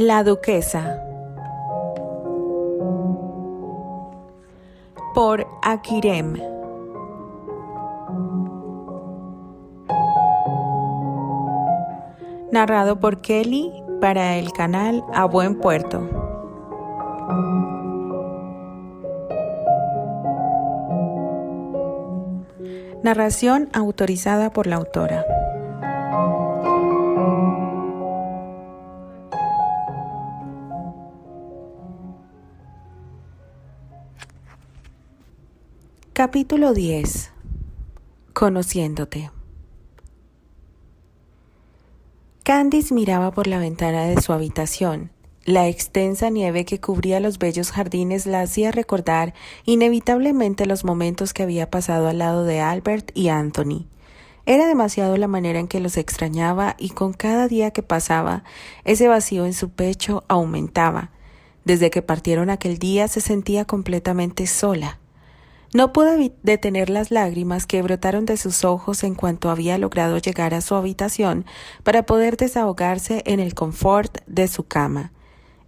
La Duquesa, por Akirem. Narrado por Kelly para el canal A Buen Puerto. Narración autorizada por la autora. Capítulo 10. Conociéndote. Candice miraba por la ventana de su habitación. La extensa nieve que cubría los bellos jardines la hacía recordar inevitablemente los momentos que había pasado al lado de Albert y Anthony. Era demasiado la manera en que los extrañaba y con cada día que pasaba, ese vacío en su pecho aumentaba. Desde que partieron aquel día se sentía completamente sola. No pudo detener las lágrimas que brotaron de sus ojos en cuanto había logrado llegar a su habitación para poder desahogarse en el confort de su cama,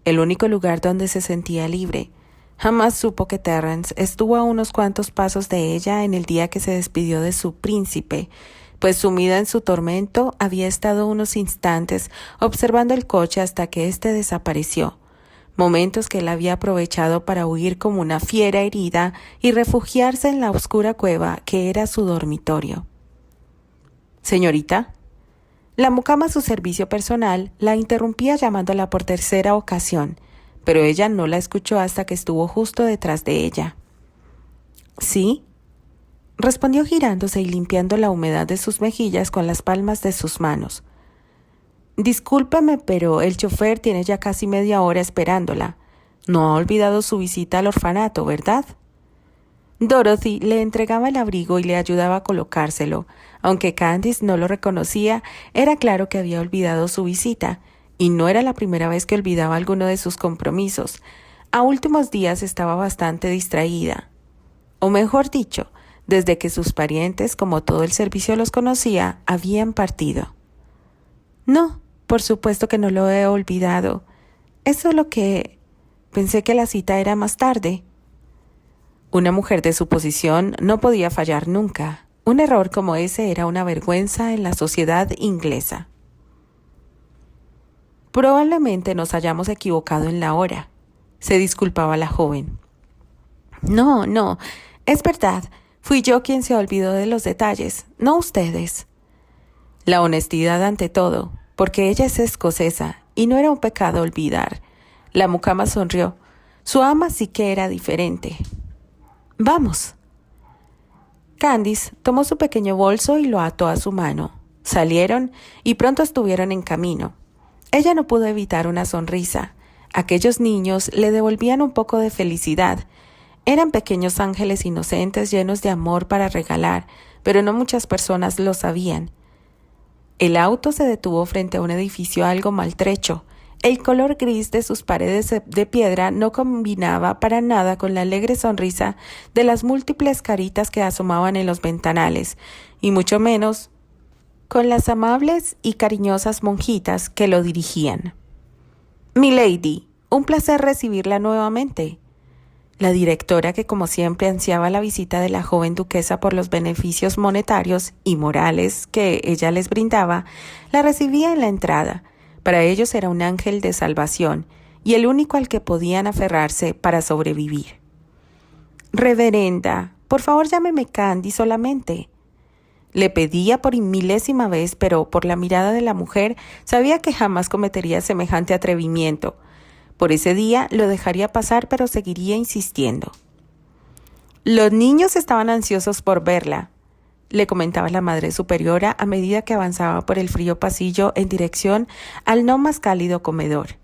el único lugar donde se sentía libre. Jamás supo que Terrence estuvo a unos cuantos pasos de ella en el día que se despidió de su príncipe, pues sumida en su tormento había estado unos instantes observando el coche hasta que éste desapareció. Momentos que él había aprovechado para huir como una fiera herida y refugiarse en la oscura cueva que era su dormitorio. «Señorita». La mucama a su servicio personal la interrumpía llamándola por tercera ocasión, pero ella no la escuchó hasta que estuvo justo detrás de ella. «¿Sí?», respondió girándose y limpiando la humedad de sus mejillas con las palmas de sus manos. «Discúlpeme, pero el chofer tiene ya casi media hora esperándola. No ha olvidado su visita al orfanato, ¿verdad?» Dorothy le entregaba el abrigo y le ayudaba a colocárselo. Aunque Candice no lo reconocía, era claro que había olvidado su visita, y no era la primera vez que olvidaba alguno de sus compromisos. A últimos días estaba bastante distraída. O mejor dicho, desde que sus parientes, como todo el servicio los conocía, habían partido. «No, por supuesto que no lo he olvidado. Es solo que pensé que la cita era más tarde». Una mujer de su posición no podía fallar nunca. Un error como ese era una vergüenza en la sociedad inglesa. «Probablemente nos hayamos equivocado en la hora», se disculpaba la joven. No, es verdad. Fui yo quien se olvidó de los detalles, no ustedes». La honestidad ante todo, porque ella es escocesa y no era un pecado olvidar. La mucama sonrió. Su ama sí que era diferente. «Vamos». Candice tomó su pequeño bolso y lo ató a su mano. Salieron y pronto estuvieron en camino. Ella no pudo evitar una sonrisa. Aquellos niños le devolvían un poco de felicidad. Eran pequeños ángeles inocentes llenos de amor para regalar, pero no muchas personas lo sabían. El auto se detuvo frente a un edificio algo maltrecho. El color gris de sus paredes de piedra no combinaba para nada con la alegre sonrisa de las múltiples caritas que asomaban en los ventanales, y mucho menos con las amables y cariñosas monjitas que lo dirigían. «Milady, un placer recibirla nuevamente». La directora, que como siempre ansiaba la visita de la joven duquesa por los beneficios monetarios y morales que ella les brindaba, la recibía en la entrada. Para ellos era un ángel de salvación y el único al que podían aferrarse para sobrevivir. «Reverenda, por favor llámeme Candy solamente». Le pedía por milésima vez, pero por la mirada de la mujer sabía que jamás cometería semejante atrevimiento. Por ese día lo dejaría pasar, pero seguiría insistiendo. «Los niños estaban ansiosos por verla», le comentaba la madre superiora a medida que avanzaba por el frío pasillo en dirección al no más cálido comedor.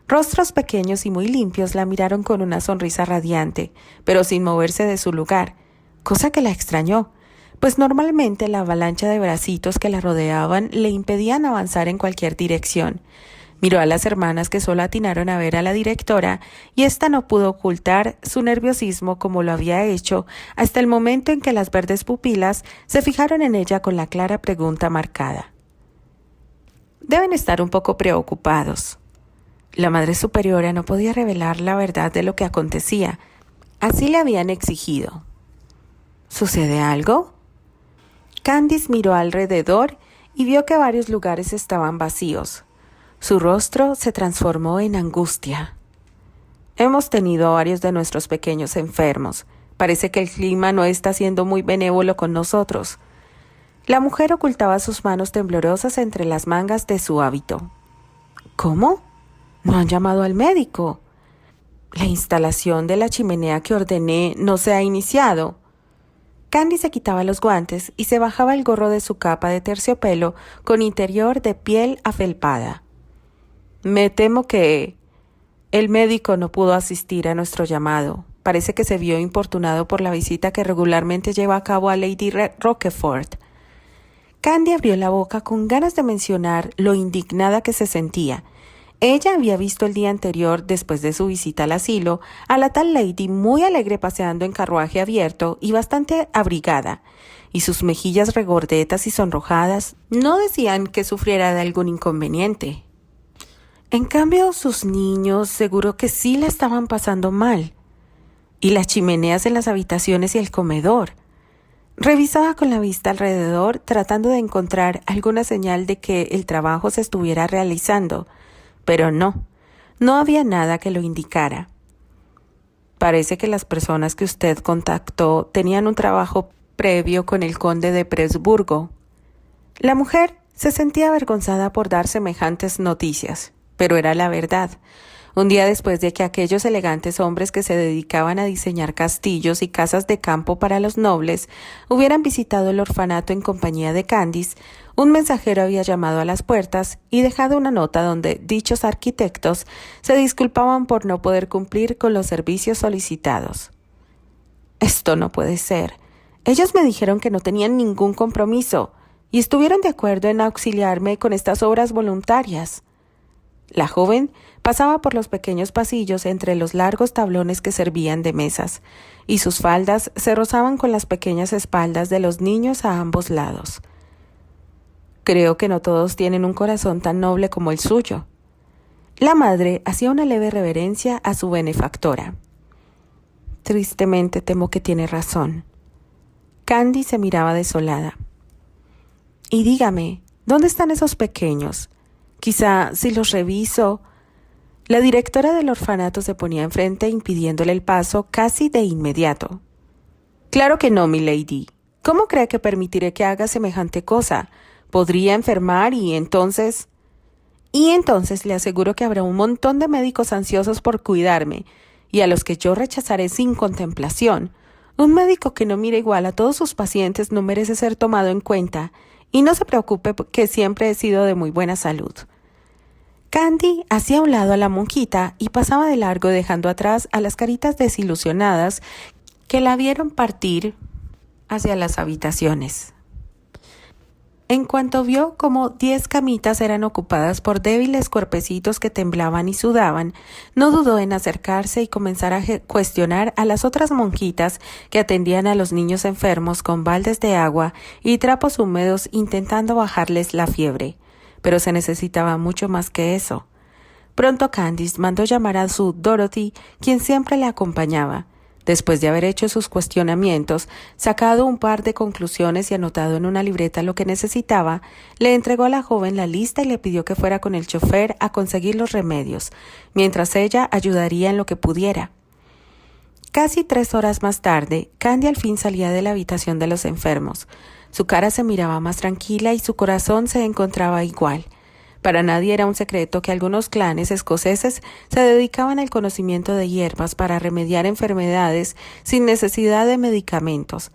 Rostros pequeños y muy limpios la miraron con una sonrisa radiante, pero sin moverse de su lugar, cosa que la extrañó, pues normalmente la avalancha de bracitos que la rodeaban le impedían avanzar en cualquier dirección. Miró a las hermanas que solo atinaron a ver a la directora y ésta no pudo ocultar su nerviosismo como lo había hecho hasta el momento en que las verdes pupilas se fijaron en ella con la clara pregunta marcada. «Deben estar un poco preocupados». La Madre Superiora no podía revelar la verdad de lo que acontecía. Así le habían exigido. ¿Sucede algo? Candice miró alrededor y vio que varios lugares estaban vacíos. Su rostro se transformó en angustia. Hemos tenido a varios de nuestros pequeños enfermos. Parece que el clima no está siendo muy benévolo con nosotros. La mujer ocultaba sus manos temblorosas entre las mangas de su hábito. ¿Cómo? ¿No han llamado al médico? La instalación de la chimenea que ordené no se ha iniciado. Candy se quitaba los guantes y se bajaba el gorro de su capa de terciopelo con interior de piel afelpada. Me temo que el médico no pudo asistir a nuestro llamado. Parece que se vio importunado por la visita que regularmente lleva a cabo a Lady Rochefort. Candy abrió la boca con ganas de mencionar lo indignada que se sentía. Ella había visto el día anterior, después de su visita al asilo, a la tal Lady muy alegre paseando en carruaje abierto y bastante abrigada, y sus mejillas regordetas y sonrojadas no decían que sufriera de algún inconveniente. En cambio, sus niños seguro que sí la estaban pasando mal. Y las chimeneas en las habitaciones y el comedor. Revisaba con la vista alrededor, tratando de encontrar alguna señal de que el trabajo se estuviera realizando, pero no había nada que lo indicara. Parece que las personas que usted contactó tenían un trabajo previo con el conde de Presburgo. La mujer se sentía avergonzada por dar semejantes noticias, pero era la verdad. Un día después de que aquellos elegantes hombres que se dedicaban a diseñar castillos y casas de campo para los nobles hubieran visitado el orfanato en compañía de Candice, un mensajero había llamado a las puertas y dejado una nota donde dichos arquitectos se disculpaban por no poder cumplir con los servicios solicitados. Esto no puede ser. Ellos me dijeron que no tenían ningún compromiso y estuvieron de acuerdo en auxiliarme con estas obras voluntarias. La joven pasaba por los pequeños pasillos entre los largos tablones que servían de mesas, y sus faldas se rozaban con las pequeñas espaldas de los niños a ambos lados. Creo que no todos tienen un corazón tan noble como el suyo. La madre hacía una leve reverencia a su benefactora. Tristemente temo que tiene razón. Candy se miraba desolada. Y dígame, ¿dónde están esos pequeños? Quizá si los reviso. La directora del orfanato se ponía enfrente impidiéndole el paso casi de inmediato. Claro que no, milady. ¿Cómo cree que permitiré que haga semejante cosa? Podría enfermar y entonces le aseguro que habrá un montón de médicos ansiosos por cuidarme y a los que yo rechazaré sin contemplación. Un médico que no mire igual a todos sus pacientes no merece ser tomado en cuenta, y no se preocupe que siempre he sido de muy buena salud. Candy hacía a un lado a la monjita y pasaba de largo dejando atrás a las caritas desilusionadas que la vieron partir hacia las habitaciones. En cuanto vio como 10 camitas eran ocupadas por débiles cuerpecitos que temblaban y sudaban, no dudó en acercarse y comenzar a cuestionar a las otras monjitas que atendían a los niños enfermos con baldes de agua y trapos húmedos intentando bajarles la fiebre. Pero se necesitaba mucho más que eso. Pronto Candice mandó llamar a su Dorothy, quien siempre la acompañaba. Después de haber hecho sus cuestionamientos, sacado un par de conclusiones y anotado en una libreta lo que necesitaba, le entregó a la joven la lista y le pidió que fuera con el chofer a conseguir los remedios, mientras ella ayudaría en lo que pudiera. Casi 3 horas más tarde, Candy al fin salía de la habitación de los enfermos. Su cara se miraba más tranquila y su corazón se encontraba igual. Para nadie era un secreto que algunos clanes escoceses se dedicaban al conocimiento de hierbas para remediar enfermedades sin necesidad de medicamentos.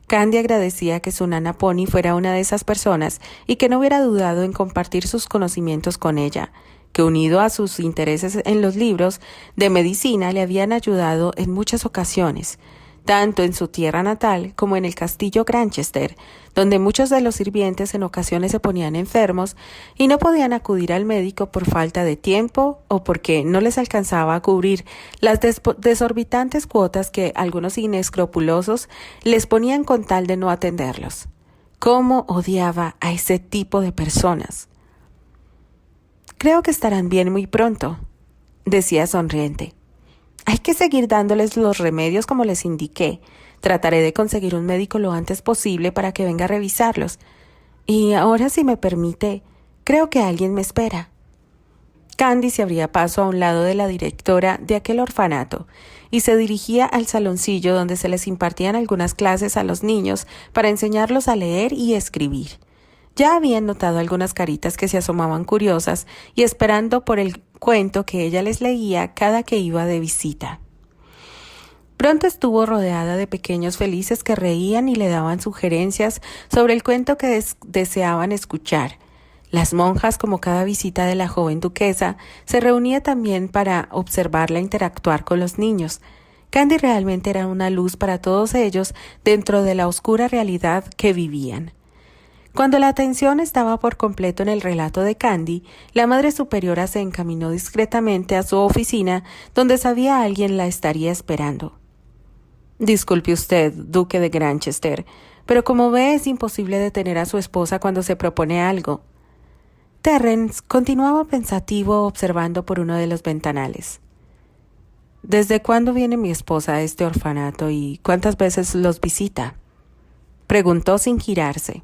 Candy agradecía que su nana Pony fuera una de esas personas y que no hubiera dudado en compartir sus conocimientos con ella, que unido a sus intereses en los libros de medicina le habían ayudado en muchas ocasiones, tanto en su tierra natal como en el castillo Granchester, donde muchos de los sirvientes en ocasiones se ponían enfermos y no podían acudir al médico por falta de tiempo o porque no les alcanzaba a cubrir las desorbitantes cuotas que algunos inescrupulosos les ponían con tal de no atenderlos. ¿Cómo odiaba a ese tipo de personas? Creo que estarán bien muy pronto, decía sonriente. Hay que seguir dándoles los remedios como les indiqué. Trataré de conseguir un médico lo antes posible para que venga a revisarlos. Y ahora, si me permite, creo que alguien me espera. Candy se abría paso a un lado de la directora de aquel orfanato y se dirigía al saloncillo donde se les impartían algunas clases a los niños para enseñarlos a leer y escribir. Ya habían notado algunas caritas que se asomaban curiosas y esperando por el cuento que ella les leía cada que iba de visita. Pronto estuvo rodeada de pequeños felices que reían y le daban sugerencias sobre el cuento que deseaban escuchar. Las monjas, como cada visita de la joven duquesa, se reunía también para observarla interactuar con los niños. Candy realmente era una luz para todos ellos dentro de la oscura realidad que vivían. Cuando la atención estaba por completo en el relato de Candy, la Madre Superiora se encaminó discretamente a su oficina, donde sabía alguien la estaría esperando. Disculpe usted, Duque de Granchester, pero como ve es imposible detener a su esposa cuando se propone algo. Terrence continuaba pensativo observando por uno de los ventanales. ¿Desde cuándo viene mi esposa a este orfanato y cuántas veces los visita? Preguntó sin girarse.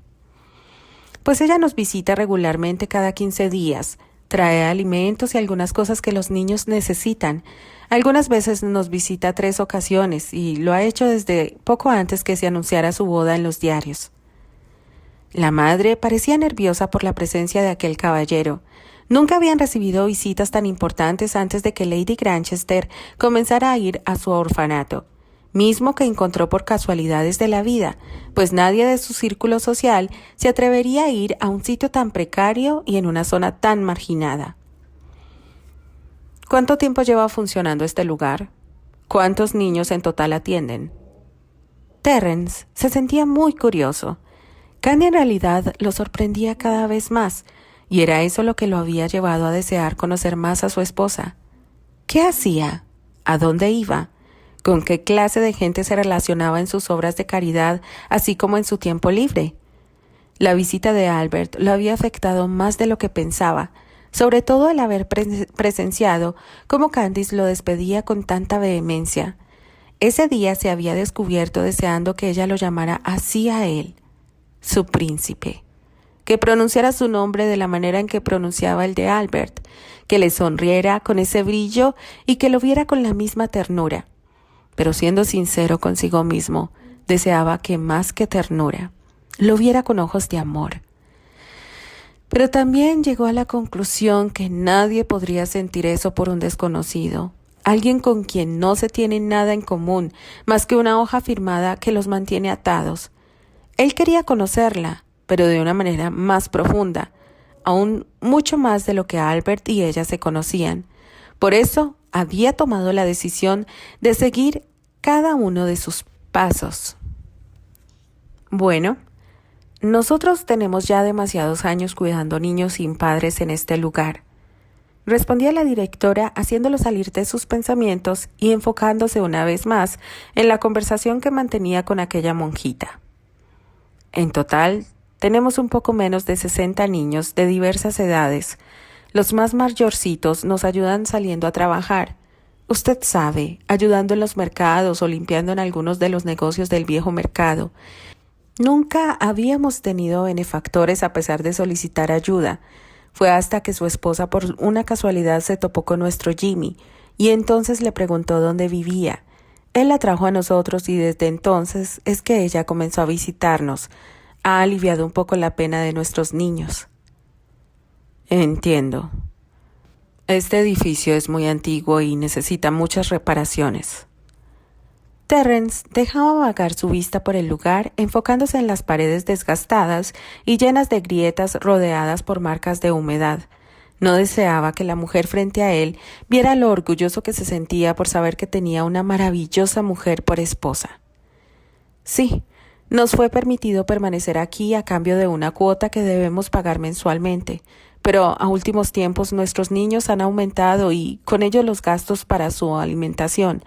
Pues ella nos visita regularmente cada 15 días, trae alimentos y algunas cosas que los niños necesitan. Algunas veces nos visita 3 ocasiones y lo ha hecho desde poco antes que se anunciara su boda en los diarios. La madre parecía nerviosa por la presencia de aquel caballero. Nunca habían recibido visitas tan importantes antes de que Lady Granchester comenzara a ir a su orfanato, mismo que encontró por casualidades de la vida, pues nadie de su círculo social se atrevería a ir a un sitio tan precario y en una zona tan marginada. ¿Cuánto tiempo lleva funcionando este lugar? ¿Cuántos niños en total atienden? Terrence se sentía muy curioso. Candy en realidad lo sorprendía cada vez más, y era eso lo que lo había llevado a desear conocer más a su esposa. ¿Qué hacía? ¿A dónde iba? ¿Con qué clase de gente se relacionaba en sus obras de caridad, así como en su tiempo libre? La visita de Albert lo había afectado más de lo que pensaba, sobre todo el haber presenciado cómo Candice lo despedía con tanta vehemencia. Ese día se había descubierto deseando que ella lo llamara así a él, su príncipe, que pronunciara su nombre de la manera en que pronunciaba el de Albert, que le sonriera con ese brillo y que lo viera con la misma ternura. Pero siendo sincero consigo mismo, deseaba que más que ternura, lo viera con ojos de amor. Pero también llegó a la conclusión que nadie podría sentir eso por un desconocido, alguien con quien no se tiene nada en común, más que una hoja firmada que los mantiene atados. Él quería conocerla, pero de una manera más profunda, aún mucho más de lo que Albert y ella se conocían. Por eso había tomado la decisión de seguir cada uno de sus pasos. Bueno, nosotros tenemos ya demasiados años cuidando niños sin padres en este lugar, respondía la directora haciéndolo salir de sus pensamientos y enfocándose una vez más en la conversación que mantenía con aquella monjita. En total, tenemos un poco menos de 60 niños de diversas edades. Los más mayorcitos nos ayudan saliendo a trabajar. Usted sabe, ayudando en los mercados o limpiando en algunos de los negocios del viejo mercado. Nunca habíamos tenido benefactores a pesar de solicitar ayuda. Fue hasta que su esposa por una casualidad se topó con nuestro Jimmy y entonces le preguntó dónde vivía. Él la trajo a nosotros y desde entonces es que ella comenzó a visitarnos. Ha aliviado un poco la pena de nuestros niños. Entiendo. Este edificio es muy antiguo y necesita muchas reparaciones. Terrence dejaba vagar su vista por el lugar, enfocándose en las paredes desgastadas y llenas de grietas rodeadas por marcas de humedad. No deseaba que la mujer frente a él viera lo orgulloso que se sentía por saber que tenía una maravillosa mujer por esposa. Sí, nos fue permitido permanecer aquí a cambio de una cuota que debemos pagar mensualmente, pero a últimos tiempos nuestros niños han aumentado y con ello los gastos para su alimentación,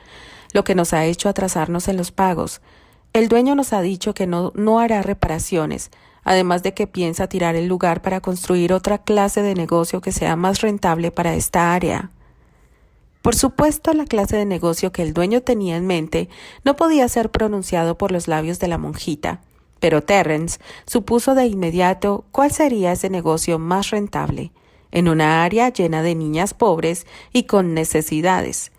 lo que nos ha hecho atrasarnos en los pagos. El dueño nos ha dicho que no hará reparaciones, además de que piensa tirar el lugar para construir otra clase de negocio que sea más rentable para esta área. Por supuesto, la clase de negocio que el dueño tenía en mente no podía ser pronunciado por los labios de la monjita, pero Terrence supuso de inmediato cuál sería ese negocio más rentable, en una área llena de niñas pobres y con necesidades.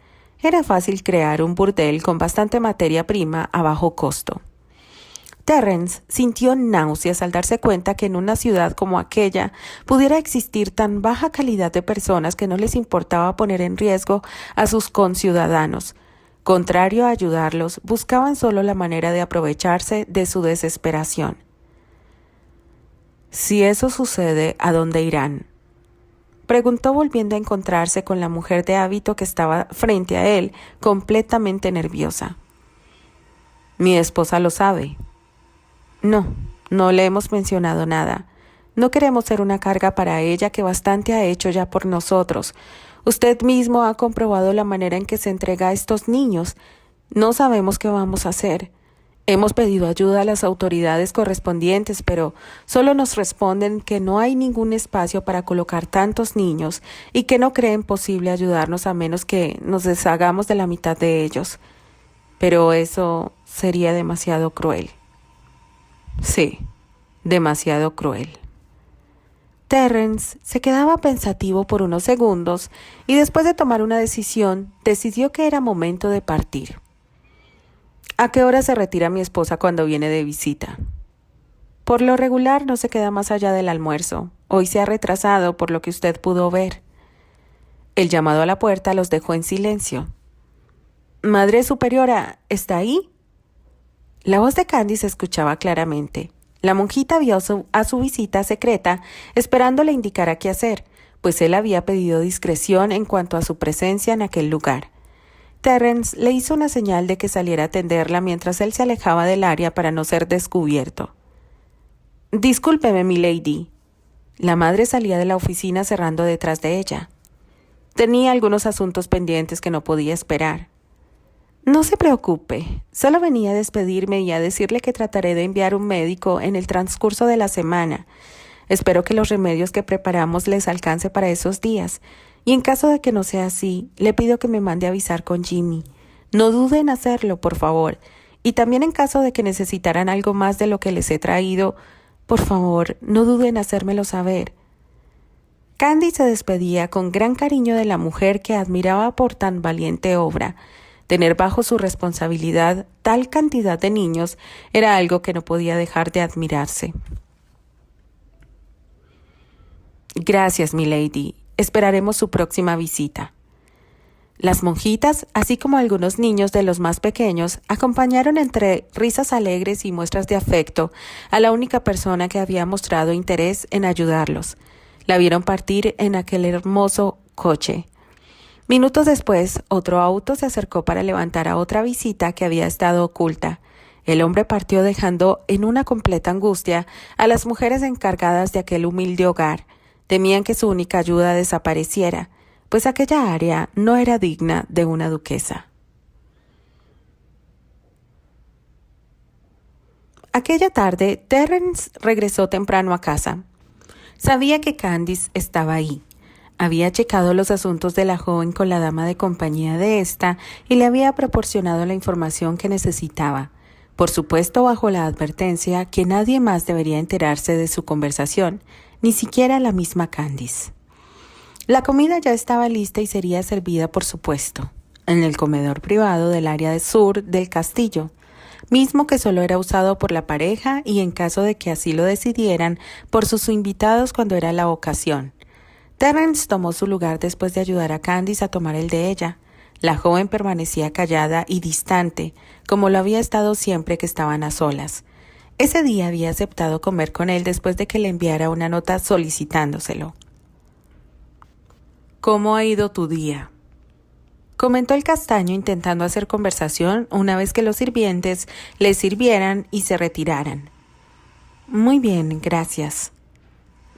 Era fácil crear un burdel con bastante materia prima a bajo costo. Terrence sintió náuseas al darse cuenta que en una ciudad como aquella pudiera existir tan baja calidad de personas que no les importaba poner en riesgo a sus conciudadanos. Contrario a ayudarlos, buscaban solo la manera de aprovecharse de su desesperación. Si eso sucede, ¿a dónde irán?, preguntó volviendo a encontrarse con la mujer de hábito que estaba frente a él, completamente nerviosa. Mi esposa lo sabe. No, no le hemos mencionado nada. No queremos ser una carga para ella que bastante ha hecho ya por nosotros. Usted mismo ha comprobado la manera en que se entrega a estos niños. No sabemos qué vamos a hacer. Hemos pedido ayuda a las autoridades correspondientes, pero solo nos responden que no hay ningún espacio para colocar tantos niños y que no creen posible ayudarnos a menos que nos deshagamos de la mitad de ellos. Pero eso sería demasiado cruel. Sí, demasiado cruel. Terrence se quedaba pensativo por unos segundos y después de tomar una decisión, decidió que era momento de partir. ¿A qué hora se retira mi esposa cuando viene de visita? Por lo regular no se queda más allá del almuerzo. Hoy se ha retrasado por lo que usted pudo ver. El llamado a la puerta los dejó en silencio. Madre Superiora, ¿está ahí? La voz de Candy se escuchaba claramente. La monjita vio a su visita secreta, esperando le indicara qué hacer, pues él había pedido discreción en cuanto a su presencia en aquel lugar. Terrence le hizo una señal de que saliera a atenderla mientras él se alejaba del área para no ser descubierto. Discúlpeme, milady. La madre salía de la oficina cerrando detrás de ella. Tenía algunos asuntos pendientes que no podía esperar. No se preocupe, solo venía a despedirme y a decirle que trataré de enviar un médico en el transcurso de la semana. Espero que los remedios que preparamos les alcance para esos días, y en caso de que no sea así, le pido que me mande a avisar con Jimmy. No duden en hacerlo, por favor, y también en caso de que necesitaran algo más de lo que les he traído, por favor, no duden en hacérmelo saber. Candy se despedía con gran cariño de la mujer que admiraba por tan valiente obra. Tener bajo su responsabilidad tal cantidad de niños era algo que no podía dejar de admirarse. Gracias, milady. Esperaremos su próxima visita. Las monjitas, así como algunos niños de los más pequeños, acompañaron entre risas alegres y muestras de afecto a la única persona que había mostrado interés en ayudarlos. La vieron partir en aquel hermoso coche. Minutos después, otro auto se acercó para levantar a otra visita que había estado oculta. El hombre partió dejando en una completa angustia a las mujeres encargadas de aquel humilde hogar. Temían que su única ayuda desapareciera, pues aquella área no era digna de una duquesa. Aquella tarde, Terrence regresó temprano a casa. Sabía que Candice estaba ahí. Había checado los asuntos de la joven con la dama de compañía de ésta y le había proporcionado la información que necesitaba. Por supuesto, bajo la advertencia que nadie más debería enterarse de su conversación, ni siquiera la misma Candice. La comida ya estaba lista y sería servida, por supuesto, en el comedor privado del área sur del castillo, mismo que solo era usado por la pareja y, en caso de que así lo decidieran, por sus invitados cuando era la ocasión. Terrence tomó su lugar después de ayudar a Candice a tomar el de ella. La joven permanecía callada y distante, como lo había estado siempre que estaban a solas. Ese día había aceptado comer con él después de que le enviara una nota solicitándoselo. ¿Cómo ha ido tu día?, comentó el castaño intentando hacer conversación una vez que los sirvientes le sirvieran y se retiraran. Muy bien, gracias.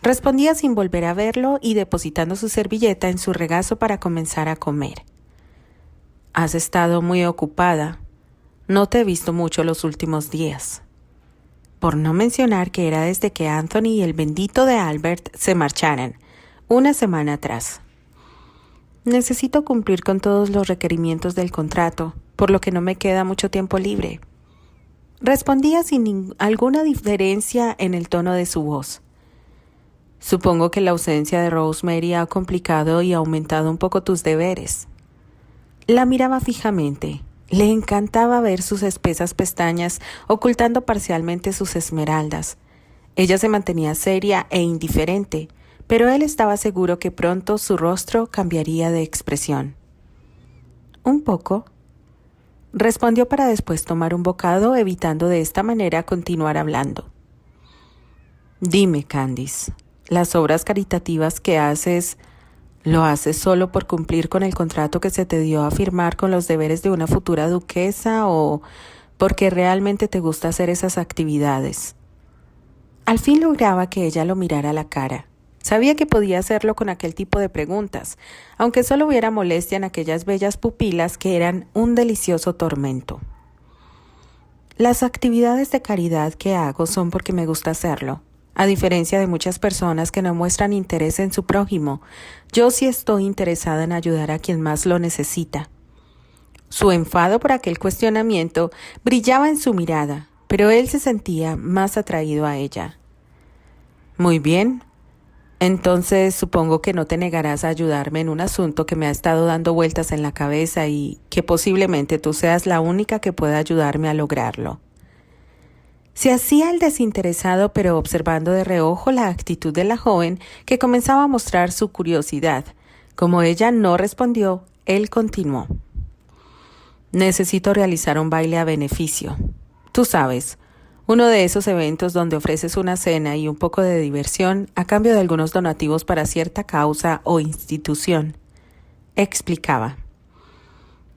Respondía sin volver a verlo y depositando su servilleta en su regazo para comenzar a comer. Has estado muy ocupada. No te he visto mucho los últimos días. Por no mencionar que era desde que Anthony y el bendito de Albert se marcharan, una semana atrás. Necesito cumplir con todos los requerimientos del contrato, por lo que no me queda mucho tiempo libre. Respondía sin alguna diferencia en el tono de su voz. Supongo que la ausencia de Rosemary ha complicado y aumentado un poco tus deberes. La miraba fijamente. Le encantaba ver sus espesas pestañas ocultando parcialmente sus esmeraldas. Ella se mantenía seria e indiferente, pero él estaba seguro que pronto su rostro cambiaría de expresión. Un poco, respondió para después tomar un bocado, evitando de esta manera continuar hablando. Dime, Candice, ¿las obras caritativas que haces, lo haces solo por cumplir con el contrato que se te dio a firmar con los deberes de una futura duquesa o porque realmente te gusta hacer esas actividades? Al fin lograba que ella lo mirara a la cara. Sabía que podía hacerlo con aquel tipo de preguntas, aunque solo hubiera molestia en aquellas bellas pupilas que eran un delicioso tormento. Las actividades de caridad que hago son porque me gusta hacerlo. A diferencia de muchas personas que no muestran interés en su prójimo, yo sí estoy interesada en ayudar a quien más lo necesita. Su enfado por aquel cuestionamiento brillaba en su mirada, pero él se sentía más atraído a ella. Muy bien. Entonces supongo que no te negarás a ayudarme en un asunto que me ha estado dando vueltas en la cabeza y que posiblemente tú seas la única que pueda ayudarme a lograrlo. Se hacía el desinteresado, pero observando de reojo la actitud de la joven que comenzaba a mostrar su curiosidad. Como ella no respondió, él continuó. Necesito realizar un baile a beneficio. Tú sabes, uno de esos eventos donde ofreces una cena y un poco de diversión a cambio de algunos donativos para cierta causa o institución. Explicaba.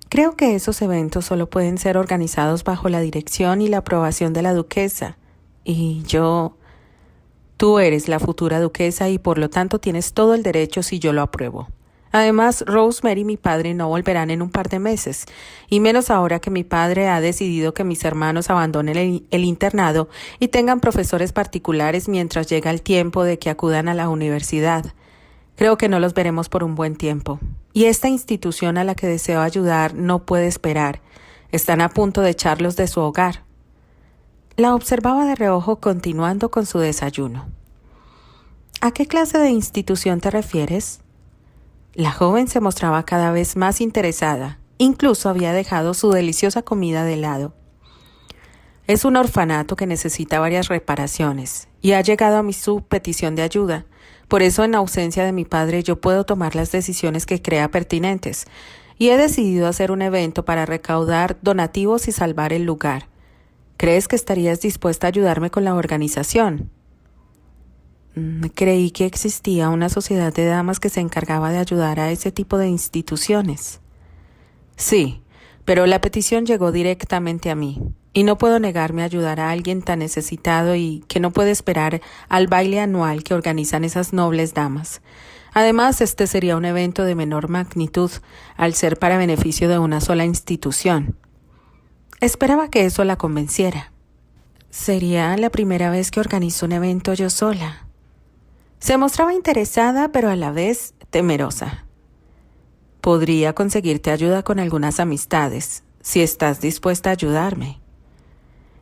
Creo que esos eventos solo pueden ser organizados bajo la dirección y la aprobación de la duquesa. Tú eres la futura duquesa y por lo tanto tienes todo el derecho si yo lo apruebo. Además, Rosemary y mi padre no volverán en un par de meses, y menos ahora que mi padre ha decidido que mis hermanos abandonen el internado y tengan profesores particulares mientras llega el tiempo de que acudan a la universidad. Creo que no los veremos por un buen tiempo. Y esta institución a la que deseo ayudar no puede esperar. Están a punto de echarlos de su hogar. La observaba de reojo continuando con su desayuno. ¿A qué clase de institución te refieres? La joven se mostraba cada vez más interesada. Incluso había dejado su deliciosa comida de lado. Es un orfanato que necesita varias reparaciones y ha llegado a mí su petición de ayuda. Por eso, en ausencia de mi padre, yo puedo tomar las decisiones que crea pertinentes y he decidido hacer un evento para recaudar donativos y salvar el lugar. ¿Crees que estarías dispuesta a ayudarme con la organización? Creí que existía una sociedad de damas que se encargaba de ayudar a ese tipo de instituciones. Sí, pero la petición llegó directamente a mí, y no puedo negarme a ayudar a alguien tan necesitado y que no puede esperar al baile anual que organizan esas nobles damas. Además, este sería un evento de menor magnitud, al ser para beneficio de una sola institución. Esperaba que eso la convenciera. Sería la primera vez que organizo un evento yo sola. Se mostraba interesada, pero a la vez temerosa. Podría conseguirte ayuda con algunas amistades, si estás dispuesta a ayudarme.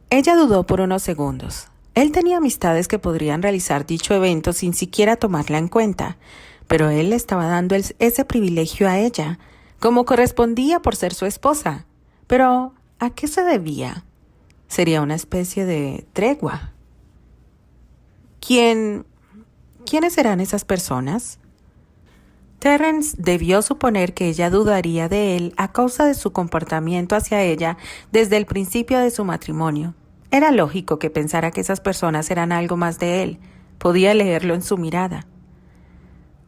Ella dudó por unos segundos. Él tenía amistades que podrían realizar dicho evento sin siquiera tomarla en cuenta, pero él le estaba dando ese privilegio a ella, como correspondía por ser su esposa. Pero, ¿a qué se debía? Sería una especie de tregua. ¿Quiénes serán esas personas? Terence debió suponer que ella dudaría de él a causa de su comportamiento hacia ella desde el principio de su matrimonio. Era lógico que pensara que esas personas eran algo más de él. Podía leerlo en su mirada.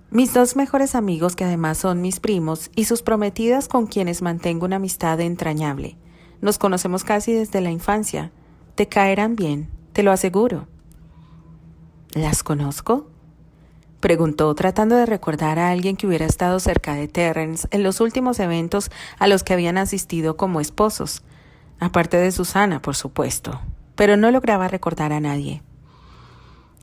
Mis dos mejores amigos, que además son mis primos, y sus prometidas con quienes mantengo una amistad entrañable. Nos conocemos casi desde la infancia. Te caerán bien, te lo aseguro. ¿Las conozco?, preguntó, tratando de recordar a alguien que hubiera estado cerca de Terence en los últimos eventos a los que habían asistido como esposos, aparte de Susana, por supuesto, pero no lograba recordar a nadie.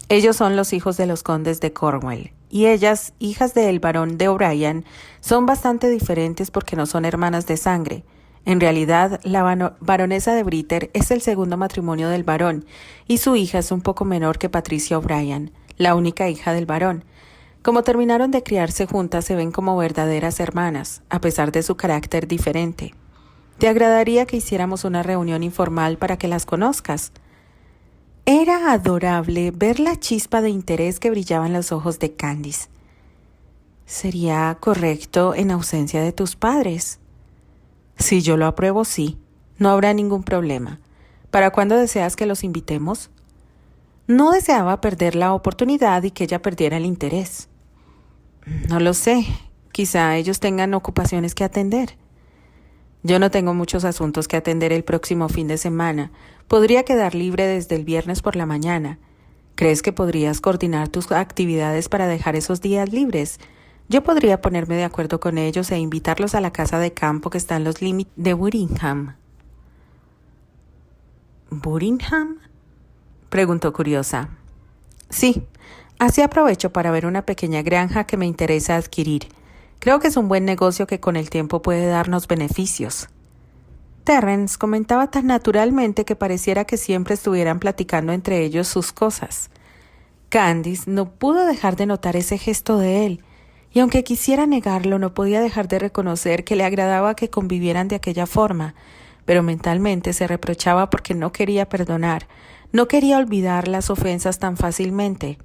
Ellos son los hijos de los condes de Cornwall. y ellas, hijas del barón de O'Brien, son bastante diferentes porque no son hermanas de sangre. En realidad, la baronesa de Britter es el segundo matrimonio del barón, y su hija es un poco menor que Patricia O'Brien, la única hija del barón. Como terminaron de criarse juntas, se ven como verdaderas hermanas, a pesar de su carácter diferente. ¿Te agradaría que hiciéramos una reunión informal para que las conozcas? Era adorable ver la chispa de interés que brillaba en los ojos de Candice. ¿Sería correcto en ausencia de tus padres? Si yo lo apruebo, sí. No habrá ningún problema. ¿Para cuándo deseas que los invitemos? No deseaba perder la oportunidad y que ella perdiera el interés. No lo sé. Quizá ellos tengan ocupaciones que atender. Yo no tengo muchos asuntos que atender el próximo fin de semana. Podría quedar libre desde el viernes por la mañana. ¿Crees que podrías coordinar tus actividades para dejar esos días libres? Yo podría ponerme de acuerdo con ellos e invitarlos a la casa de campo que está en los límites de Buttingham. ¿Buttingham? Preguntó curiosa. Sí, así aprovecho para ver una pequeña granja que me interesa adquirir. Creo que es un buen negocio que con el tiempo puede darnos beneficios. Terence comentaba tan naturalmente que pareciera que siempre estuvieran platicando entre ellos sus cosas. Candice no pudo dejar de notar ese gesto de él, y aunque quisiera negarlo, no podía dejar de reconocer que le agradaba que convivieran de aquella forma, pero mentalmente se reprochaba porque no quería perdonar, no quería olvidar las ofensas tan fácilmente.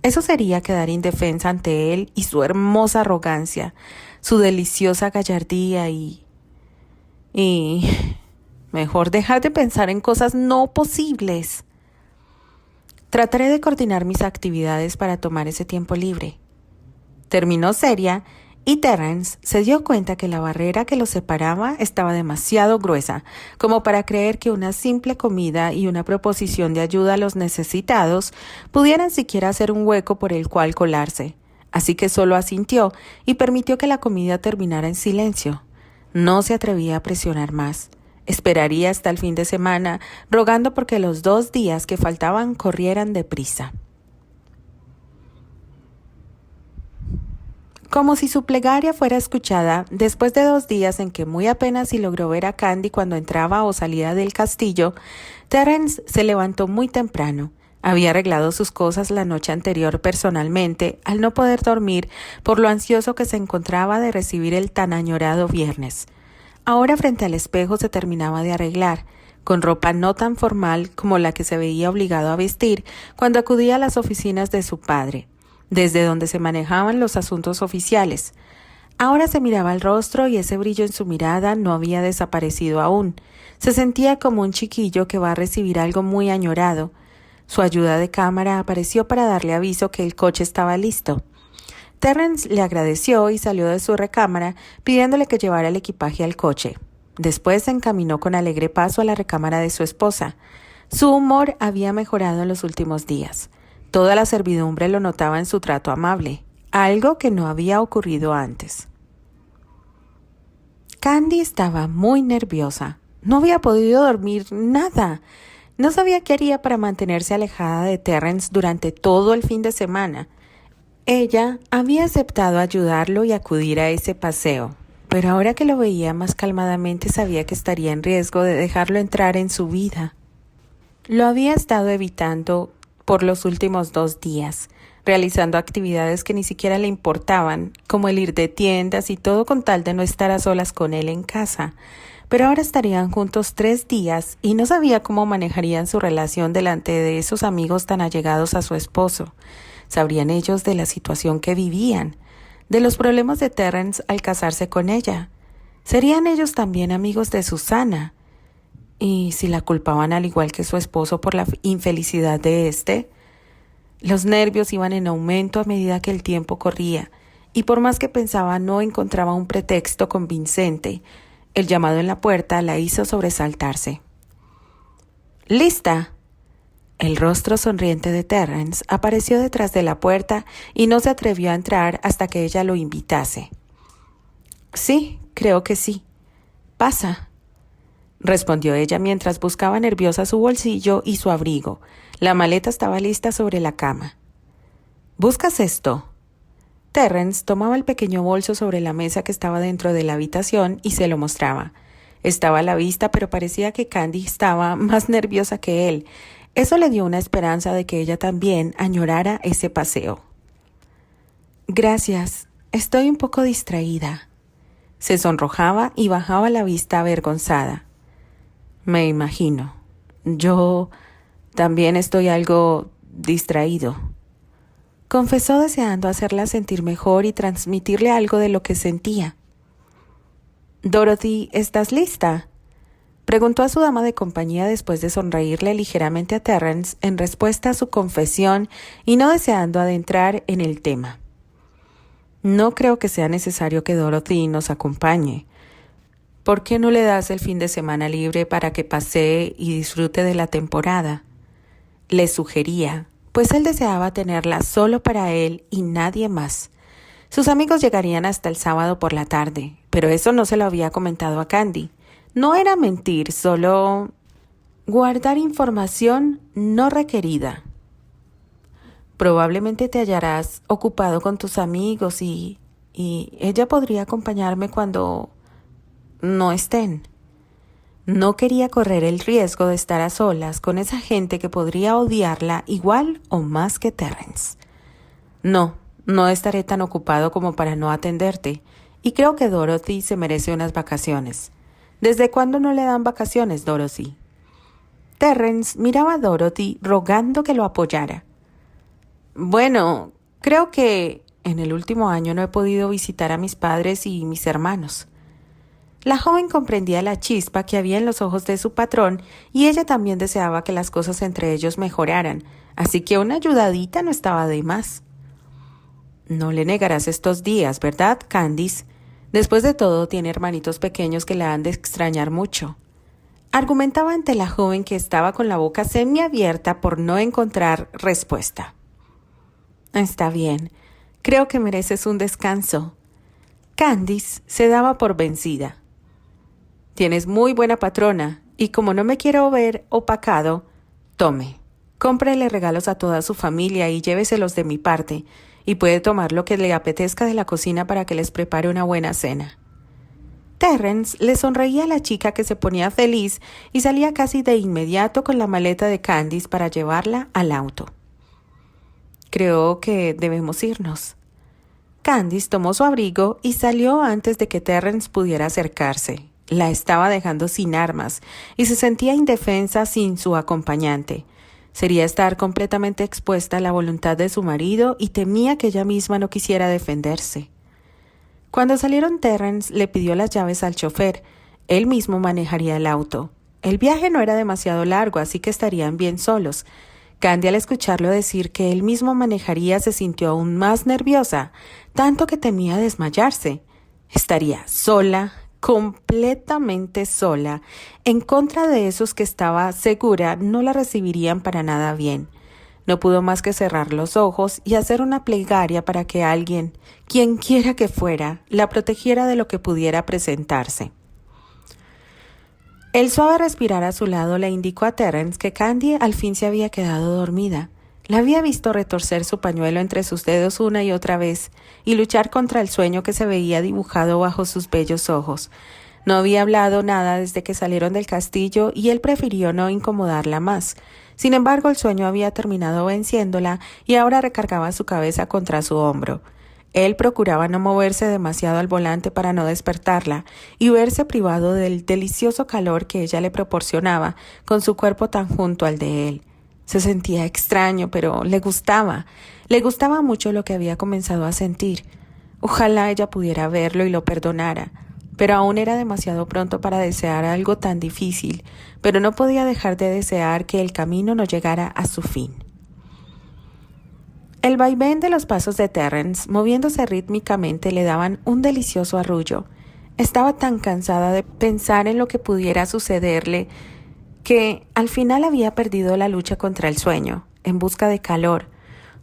Eso sería quedar indefensa ante él y su hermosa arrogancia, su deliciosa gallardía y mejor dejar de pensar en cosas no posibles. Trataré de coordinar mis actividades para tomar ese tiempo libre. Terminó seria y Terence se dio cuenta que la barrera que los separaba estaba demasiado gruesa como para creer que una simple comida y una proposición de ayuda a los necesitados pudieran siquiera hacer un hueco por el cual colarse. Así que solo asintió y permitió que la comida terminara en silencio. No se atrevía a presionar más. Esperaría hasta el fin de semana, rogando porque los 2 días que faltaban corrieran deprisa. Como si su plegaria fuera escuchada, después de 2 días en que muy apenas si logró ver a Candy cuando entraba o salía del castillo, Terence se levantó muy temprano. Había arreglado sus cosas la noche anterior personalmente, al no poder dormir por lo ansioso que se encontraba de recibir el tan añorado viernes. Ahora frente al espejo se terminaba de arreglar, con ropa no tan formal como la que se veía obligado a vestir cuando acudía a las oficinas de su padre, desde donde se manejaban los asuntos oficiales. Ahora se miraba el rostro y ese brillo en su mirada no había desaparecido aún. Se sentía como un chiquillo que va a recibir algo muy añorado. Su ayuda de cámara apareció para darle aviso que el coche estaba listo. Terence le agradeció y salió de su recámara pidiéndole que llevara el equipaje al coche. Después se encaminó con alegre paso a la recámara de su esposa. Su humor había mejorado en los últimos días. Toda la servidumbre lo notaba en su trato amable, algo que no había ocurrido antes. Candy estaba muy nerviosa. No había podido dormir nada. No sabía qué haría para mantenerse alejada de Terence durante todo el fin de semana. Ella había aceptado ayudarlo y acudir a ese paseo, pero ahora que lo veía más calmadamente sabía que estaría en riesgo de dejarlo entrar en su vida. Lo había estado evitando por los últimos 2 días, realizando actividades que ni siquiera le importaban, como el ir de tiendas y todo con tal de no estar a solas con él en casa. Pero ahora estarían juntos 3 días y no sabía cómo manejarían su relación delante de esos amigos tan allegados a su esposo. ¿Sabrían ellos de la situación que vivían? ¿De los problemas de Terence al casarse con ella? ¿Serían ellos también amigos de Susana? ¿Y si la culpaban al igual que su esposo por la infelicidad de éste? Los nervios iban en aumento a medida que el tiempo corría, y por más que pensaba no encontraba un pretexto convincente. El llamado en la puerta la hizo sobresaltarse. —¿Lista? El rostro sonriente de Terence apareció detrás de la puerta y no se atrevió a entrar hasta que ella lo invitase. —Sí, creo que sí. —Pasa —respondió ella mientras buscaba nerviosa su bolsillo y su abrigo. La maleta estaba lista sobre la cama. —¿Buscas esto? Terrence tomaba el pequeño bolso sobre la mesa que estaba dentro de la habitación y se lo mostraba. Estaba a la vista, pero parecía que Candy estaba más nerviosa que él. Eso le dio una esperanza de que ella también añorara ese paseo. Gracias, estoy un poco distraída. Se sonrojaba y bajaba la vista avergonzada. Me imagino. Yo también estoy algo distraído, confesó deseando hacerla sentir mejor y transmitirle algo de lo que sentía. Dorothy, ¿estás lista?, preguntó a su dama de compañía después de sonreírle ligeramente a Terrence en respuesta a su confesión y no deseando adentrar en el tema. No creo que sea necesario que Dorothy nos acompañe. ¿Por qué no le das el fin de semana libre para que pasee y disfrute de la temporada?, le sugería, pues él deseaba tenerla solo para él y nadie más. Sus amigos llegarían hasta el sábado por la tarde, pero eso no se lo había comentado a Candy. No era mentir, solo guardar información no requerida. Probablemente te hallarás ocupado con tus amigos y ella podría acompañarme cuando no estén. No quería correr el riesgo de estar a solas con esa gente que podría odiarla igual o más que Terrence. No estaré tan ocupado como para no atenderte, y creo que Dorothy se merece unas vacaciones. ¿Desde cuándo no le dan vacaciones, Dorothy? Terrence miraba a Dorothy rogando que lo apoyara. Bueno, creo que en el último año no he podido visitar a mis padres y mis hermanos. La joven comprendía la chispa que había en los ojos de su patrón y ella también deseaba que las cosas entre ellos mejoraran, así que una ayudadita no estaba de más. No le negarás estos días, ¿verdad, Candice? Después de todo, tiene hermanitos pequeños que la han de extrañar mucho. Argumentaba ante la joven que estaba con la boca semiabierta por no encontrar respuesta. Está bien, creo que mereces un descanso. Candice se daba por vencida. Tienes muy buena patrona, y como no me quiero ver opacado, tome, cómprele regalos a toda su familia y lléveselos de mi parte, y puede tomar lo que le apetezca de la cocina para que les prepare una buena cena. Terrence le sonreía a la chica que se ponía feliz y salía casi de inmediato con la maleta de Candice para llevarla al auto. Creo que debemos irnos. Candice tomó su abrigo y salió antes de que Terrence pudiera acercarse. La estaba dejando sin armas y se sentía indefensa sin su acompañante. Sería estar completamente expuesta a la voluntad de su marido y temía que ella misma no quisiera defenderse. Cuando salieron, Terrence le pidió las llaves al chofer. Él mismo manejaría el auto. El viaje no era demasiado largo, así que estarían bien solos. Candy, al escucharlo decir que él mismo manejaría, se sintió aún más nerviosa, tanto que temía desmayarse. Estaría sola, completamente sola, en contra de esos que estaba segura no la recibirían para nada bien. No pudo más que cerrar los ojos y hacer una plegaria para que alguien, quien quiera que fuera, la protegiera de lo que pudiera presentarse. El suave respirar a su lado le indicó a Terrence que Candy al fin se había quedado dormida. La había visto retorcer su pañuelo entre sus dedos una y otra vez y luchar contra el sueño que se veía dibujado bajo sus bellos ojos. No había hablado nada desde que salieron del castillo y él prefirió no incomodarla más. Sin embargo, el sueño había terminado venciéndola y ahora recargaba su cabeza contra su hombro. Él procuraba no moverse demasiado al volante para no despertarla y verse privado del delicioso calor que ella le proporcionaba con su cuerpo tan junto al de él. Se sentía extraño, pero le gustaba. Le gustaba mucho lo que había comenzado a sentir. Ojalá ella pudiera verlo y lo perdonara. Pero aún era demasiado pronto para desear algo tan difícil, pero no podía dejar de desear que el camino no llegara a su fin. El vaivén de los pasos de Terrence, moviéndose rítmicamente, le daban un delicioso arrullo. Estaba tan cansada de pensar en lo que pudiera sucederle que al final había perdido la lucha contra el sueño, en busca de calor.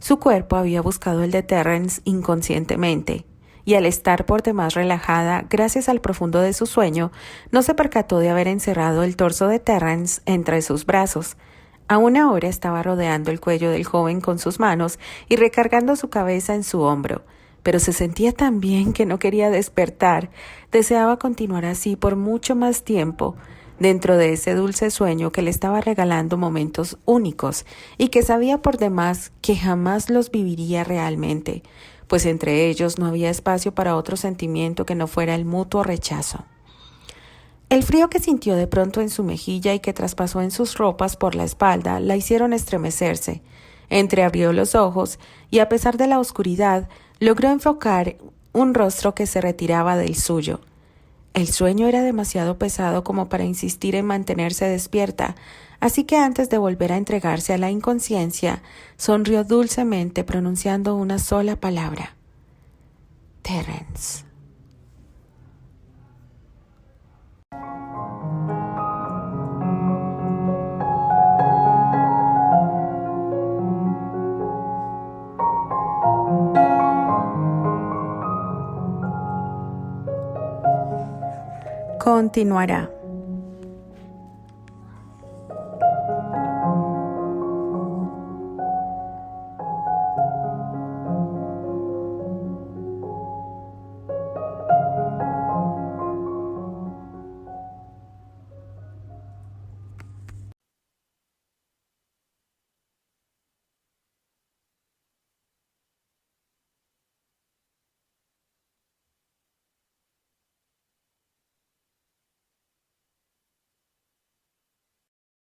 Su cuerpo había buscado el de Terrence inconscientemente, y al estar por demás relajada, gracias al profundo de su sueño, no se percató de haber encerrado el torso de Terrence entre sus brazos. Aún ahora estaba rodeando el cuello del joven con sus manos y recargando su cabeza en su hombro, pero se sentía tan bien que no quería despertar. Deseaba continuar así por mucho más tiempo, dentro de ese dulce sueño que le estaba regalando momentos únicos y que sabía por demás que jamás los viviría realmente, pues entre ellos no había espacio para otro sentimiento que no fuera el mutuo rechazo. El frío que sintió de pronto en su mejilla y que traspasó en sus ropas por la espalda la hicieron estremecerse. Entreabrió los ojos y, a pesar de la oscuridad, logró enfocar un rostro que se retiraba del suyo. El sueño era demasiado pesado como para insistir en mantenerse despierta, así que antes de volver a entregarse a la inconsciencia, sonrió dulcemente pronunciando una sola palabra: Terence. Continuará.